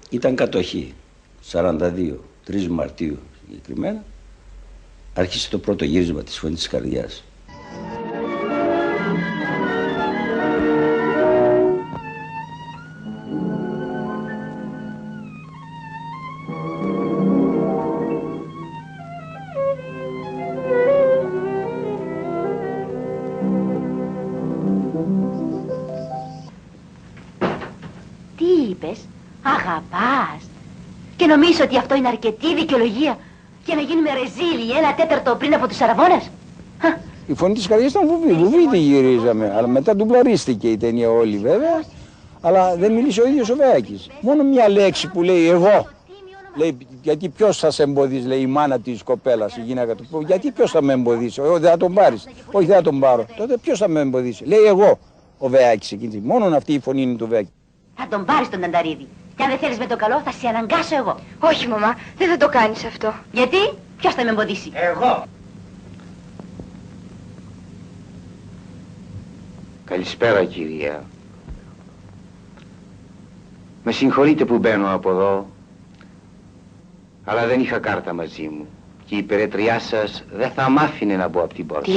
Ήταν κατοχή, 42, 3 Μαρτίου συγκεκριμένα, άρχισε το πρώτο γύρισμα της Φωνής της Καρδιάς. Τι είπες? Αγαπάς? Και νομίζω ότι αυτό είναι αρκετή δικαιολογία για να γίνουμε ρεζίλοι 1/4 πριν από τους Αραβώνες? Η Φωνή της Καρδιάς ήταν βουβή τη γυρίζαμε, αλλά μετά ντουμπλαρίστηκε η ταινία όλη βέβαια, αλλά δεν μίλησε ο ίδιος ο Βέακης. Μόνο μια λέξη που λέει εγώ. Λέει, γιατί ποιος θα σε εμποδίσει, λέει η μάνα της κοπέλας, η γυναίκα του. Γιατί ποιος θα με εμποδίσει, δεν θα τον πάρεις. Όχι, δεν θα τον πάρω. Τότε ποιος θα με εμποδίσει. Λέει εγώ ο Βέακης εκείνη. Μόνο αυτή η φωνή είναι του Βέακη. Θα τον πάρεις τον Τανταρίδη. Και αν δεν θέλεις με το καλό θα σε αναγκάσω εγώ. Όχι, μαμά, δεν θα το κάνεις αυτό. Γιατί? Ποιος θα με εμποδίσει? Εγώ. Καλησπέρα, κυρία. Με συγχωρείτε που μπαίνω από εδώ, αλλά δεν είχα κάρτα μαζί μου και η υπερετριά σας δεν θα μ' άφηνε να μπω από την πόρτα.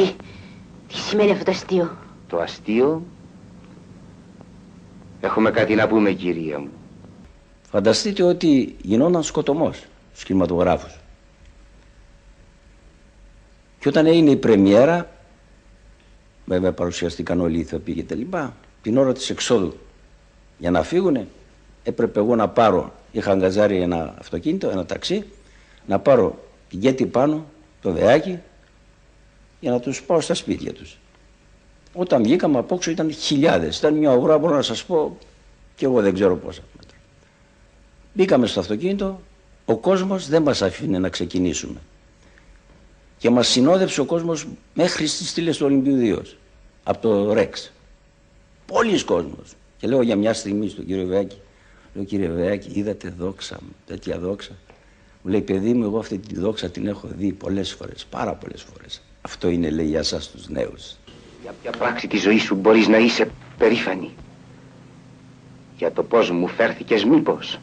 Τι σημαίνει αυτό το αστείο? Το αστείο? Έχουμε κάτι να πούμε, κυρία μου. Φανταστείτε ότι γινόταν σκοτωμός στους κινηματογράφους. Και όταν έγινε η πρεμιέρα, βέβαια παρουσιαστήκαν όλοι οι ηθοποιοί και τα λοιπά, την ώρα της εξόδου για να φύγουνε, έπρεπε εγώ να πάρω, είχα αγκαζάρει ένα αυτοκίνητο, ένα ταξί, να πάρω την Γκέτη πάνω, το Βεάκι, για να τους πάω στα σπίτια τους. Όταν βγήκαμε από έξω ήταν χιλιάδες, ήταν μια ουρά, μπορώ να σας πω, και εγώ δεν ξέρω πόσα μέτρα. Μπήκαμε στο αυτοκίνητο, ο κόσμος δεν μας αφήνε να ξεκινήσουμε. Και μας συνόδεψε ο κόσμος μέχρι στις στήλες του Ολυμπίου 2, από το Ρεξ. Πολύς κόσμος. Και λέω για μια στιγμή στον κύριο Βεάκη, λέω κύριε Βεάκη, είδατε δόξα μου, τέτοια δόξα? Μου λέει παιδί μου, εγώ αυτή τη δόξα την έχω δει πολλές φορές, πάρα πολλές φορές. Αυτό είναι, λέει, για σας τους νέους. Για ποια πράξη της ζωής σου μπορείς να είσαι περήφανη? Για το πώς μου φέρθηκες μήπως?